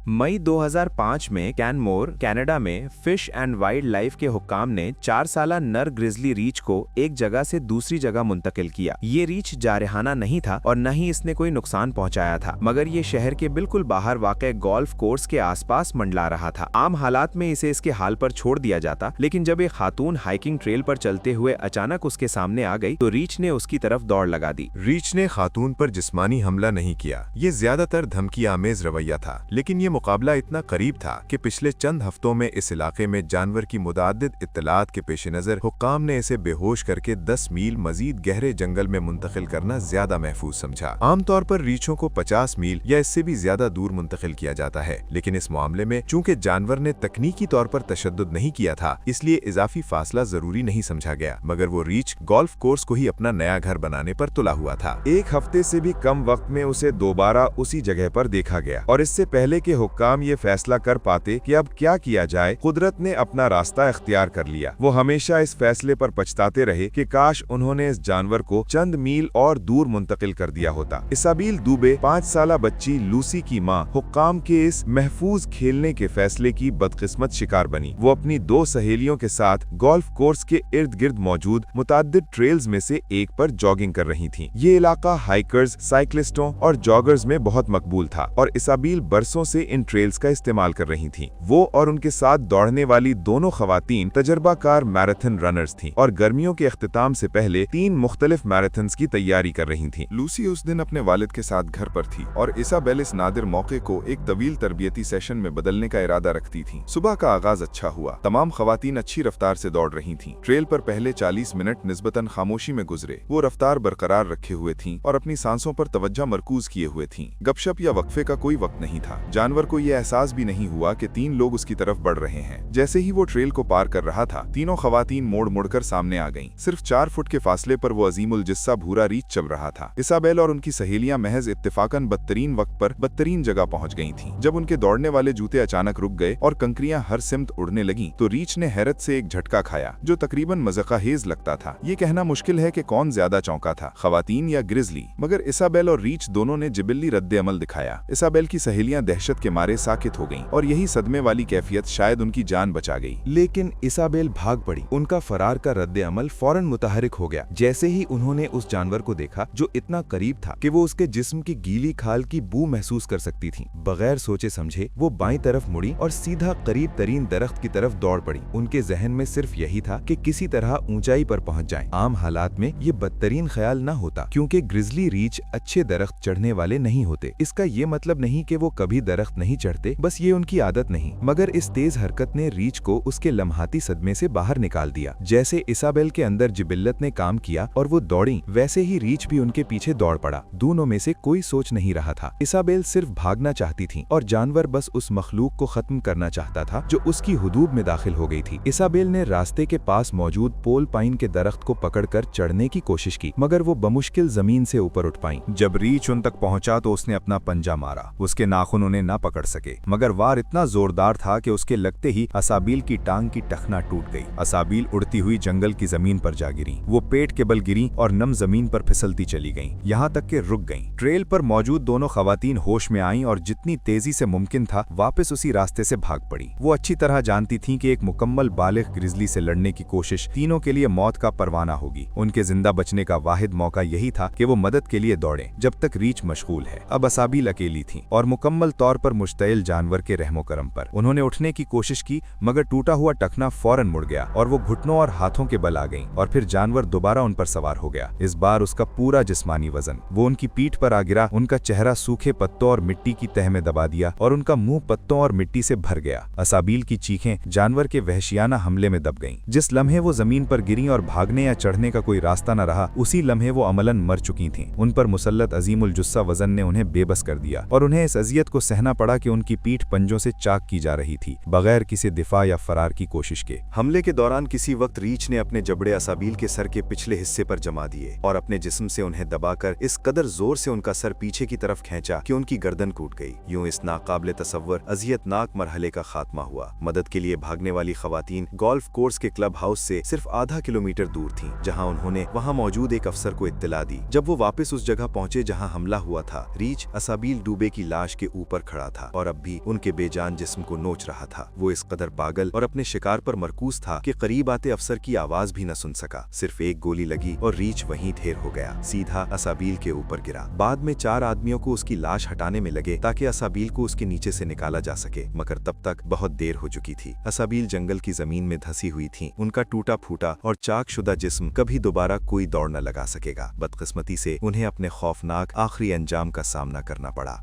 मई 2005 में Canmore, Canada में fish and wild life के हुक्काम ने 4 साला नर ग्रिजली रीछ को एक जगह से दूसरी जगह मुंतकिल किया। ये रीछ जारहाना नहीं था और न ही इसने कोई नुकसान पहुंचाया था, मगर ये शहर के बिल्कुल बाहर वाक़ गोल्फ कोर्स के आसपास मंडला रहा था। आम हालात में इसे इसके हाल पर छोड़ दिया जाता, लेकिन जब एक खातून हाइकिंग ट्रेल पर चलते हुए अचानक उसके सामने आ गई तो रीछ ने उसकी तरफ दौड़ लगा दी। रीछ ने खातून पर जिस्मानी हमला नहीं किया, ये ज्यादातर धमकी आमेज रवैया था, लेकिन ये मुकाबला इतना करीब था कि पिछले चंद हफ्तों में इस इलाके में जानवर की मुताद्दिद इत्तलात के पेश नजर हुक्काम ने इसे बेहोश करके 10 मील मजीद गहरे जंगल में मुंतकिल करना ज्यादा महफूज समझा। आमतौर पर रीछों को 50 मील या इससे भी ज्यादा दूर मुंतकिल किया जाता है, लेकिन इस मामले में चूंकि जानवर ने तकनीकी तौर पर तशद्दुद नहीं किया था, इसलिए इजाफी फासला जरूरी नहीं समझा गया, मगर वो रीछ गोल्फ कोर्स को ही अपना नया घर बनाने पर तुला हुआ था। एक हफ्ते से भी कम वक्त में उसे दोबारा उसी जगह पर देखा गया और इससे पहले के हुक्काम ये फैसला कर पाते कि अब क्या किया जाए, कुदरत ने अपना रास्ता इख्तियार कर लिया। वो हमेशा इस फैसले पर पछताते रहे कि काश उन्होंने इस जानवर को चंद मील और दूर मुंतकिल कर दिया होता। इसाबील दुबे 5 साला बच्ची लूसी की माँ हुक्काम के इस महफूज खेलने के फैसले की बदकिस्मत शिकार बनी। वो अपनी 2 सहेलियों के साथ गोल्फ कोर्स के इर्द गिर्द मौजूद मुताद्दिद ट्रेल्स में से एक पर जॉगिंग कर रही थीं। ये इलाका हाइकर्स, साइक्लिस्टों और जॉगर्स में बहुत मकबूल था और इसाबील बरसों से इन ट्रेल्स का इस्तेमाल कर रही थीं। वो और उनके साथ दौड़ने वाली दोनों खवातीन तजर्बाकार मैराथन रनर्स थीं और गर्मियों के इख्तिताम से पहले 3 मुख्तलिफ मैराथन्स की तैयारी कर रही थीं। लूसी उस दिन अपने वालिद के साथ घर पर थी और इसाबेल इस नादिर मौके को एक तवील तरबियती सेशन में बदलने का इरादा रखती थी। सुबह का आगाज अच्छा हुआ, तमाम खवातीन अच्छी रफ्तार से दौड़ रही थीं। ट्रेल पर पहले 40 मिनट निस्बतन खामोशी में गुजरे। वो रफ्तार बरकरार रखे हुए थीं और अपनी सांसों पर तवज्जो मरकूज किए हुए थीं। गपशप या वक्फे का कोई वक्त नहीं था। जानवर को यह एहसास भी नहीं हुआ कि 3 लोग उसकी तरफ बढ़ रहे हैं। जैसे ही वो ट्रेल को पार कर रहा था, तीनों खवातीन मोड़ मुड़कर सामने आ गईं। सिर्फ 4 फुट के फासले पर वो अजीमुल जिस्सा भूरा रीछ चल रहा था। इसाबेल और उनकी सहेलियां महज इत्तेफाकन बदतरीन वक्त पर बदतरीन जगह पहुंच गई थीं। जब उनके दौड़ने वाले जूते अचानक रुक गए और कंकरियां हर सिमत उड़ने लगीं, तो रीछ ने हैरत से एक झटका खाया जो तकरीबन मज़क़ाहेज़ लगता था। ये कहना मुश्किल है कि कौन ज्यादा चौंका था, खवातीन या ग्रिजली, मगर इसाबेल और रीछ दोनों ने जिबिल्ली रद्द अमल दिखाया। इसाबेल की सहेलियां दहशत के मारे साकित हो गईं और यही सदमे वाली कैफियत शायद उनकी जान बचा गई। लेकिन इसाबेल भाग पड़ी। उनका फरार का रद्द अमल फौरन मुतहरिक हो गया जैसे ही उन्होंने उस जानवर को देखा जो इतना करीब था कि वो उसके जिस्म की गीली खाल की बू महसूस कर सकती थी। बगैर सोचे समझे वो बाईं तरफ मुड़ी और सीधा करीब तरीन दरख्त की तरफ दौड़ पड़ी। उनके जहन में सिर्फ यही था कि किसी तरह ऊंचाई पर पहुंच जाएं। आम हालात में ये बदतरीन ख्याल न होता, क्योंकि ग्रिजली रीछ अच्छे दरख्त चढ़ने वाले नहीं होते। इसका ये मतलब नहीं कि वो कभी दरख्त नहीं चढ़ते, बस ये उनकी आदत नहीं। मगर इस तेज हरकत ने रीछ को उसके लम्हाती सदमे से बाहर निकाल दिया। जैसे इसाबेल के अंदर जिबिल्लत ने काम किया और वो दौड़ी, वैसे ही रीछ भी उनके पीछे दौड़ पड़ा। दोनों में से कोई सोच नहीं रहा था। इसाबेल सिर्फ भागना चाहती थी और जानवर बस उस मखलूक को खत्म करना चाहता था जो उसकी हुदूद में दाखिल हो गई थी। इसाबेल ने रास्ते के पास मौजूद पोल पाइन के दरख्त को पकड़कर चढ़ने की कोशिश की, मगर वो बमुश्किल जमीन से ऊपर उठ पाई। जब रीछ उन तक पहुंचा तो उसने अपना पंजा मारा। उसके नाखून उन्हें ना पकड़ सके, मगर वार इतना जोरदार था कि उसके लगते ही असाबील की टांग की टखना टूट गई। असाबील उड़ती हुई जंगल की जमीन पर जा गिरी। वो पेट के बल गिरी और नम जमीन पर फिसलती चली गईं, यहाँ तक कि रुक गईं। ट्रेल पर मौजूद दोनों खवातीन होश में आईं और जितनी तेजी से मुमकिन था वापस उसी रास्ते से भाग पड़ी। वो अच्छी तरह जानती थीं कि एक मुकम्मल बालिग ग्रिजली से लड़ने की कोशिश तीनों के लिए मौत का परवाना होगी। उनके जिंदा बचने का वाहिद मौका यही था कि वो मदद के लिए दौड़ें जब तक रीछ मशगूल है। अब असाबील अकेली थीं और मुकम्मल तौर पर मुश्तइल जानवर के रहमो करम पर। उन्होंने उठने की कोशिश की, मगर टूटा हुआ टखना फौरन मुड़ गया और वो घुटनों और हाथों के बल आ गईं और फिर जानवर दोबारा उन पर सवार हो गया। इस बार उसका पूरा जिस्मानी वजन। वो उनकी पीठ पर आ गिरा, उनका चेहरा सूखे पत्तों और मिट्टी की तह में दबा दिया और उनका मुंह पत्तों और मिट्टी से भर गया। असाबील की चीखें जानवर के वहशियाना हमले में दब गईं। जिस लम्हे वो जमीन पर गिरी और भागने या चढ़ने का कोई रास्ता न रहा, उसी लम्हे वो अमलन मर चुकी थीं। उन पर मुसल्लत अजीमुल जुस्सा वजन ने उन्हें बेबस कर दिया और उन्हें इस अजियत को सहना पड़ा कि उनकी पीठ पंजों से चाक की जा रही थी, बगैर किसी दिफा या फरार की कोशिश के। हमले के दौरान किसी वक्त रीछ ने अपने जबड़े असाबील के सर के पिछले हिस्से पर जमा दिए और अपने जिस्म से उन्हें दबाकर इस कदर जोर से उनका सर पीछे की तरफ खींचा कि उनकी गर्दन कूट गई। यूं इस नाकाबिले तसव्वुर अजियतनाक मरहले का खात्मा हुआ। मदद के लिए भागने वाली खवातीन गोल्फ कोर्स के क्लब हाउस से सिर्फ आधा किलोमीटर दूर थीं, जहां उन्होंने वहां मौजूद एक अफसर को इत्तला दी। जब वो वापस उस जगह पहुंचे जहां हमला हुआ था, रीछ असाबील डूबे की लाश के ऊपर खड़ा था और अब भी उनके बेजान जिस्म को नोच रहा था। वो इस कदर पागल और अपने शिकार पर मरकूज था कि करीब आते अफसर की आवाज भी न सुन सका। सिर्फ एक गोली लगी और रीछ वहीं ढेर हो गया, सीधा असाबील के ऊपर गिरा। बाद में 4 आदमियों को उसकी लाश हटाने में लगे ताकि असाबील को उसके नीचे से निकाला जा सके, मगर तब तक बहुत देर हो चुकी थी। असाबील जंगल की जमीन में धसी हुई थीं। उनका टूटा फूटा और चाकशुदा जिस्म कभी दोबारा कोई दौड़ न लगा सकेगा। बदकिस्मती से उन्हें अपने खौफनाक आखिरी अंजाम का सामना करना पड़ा।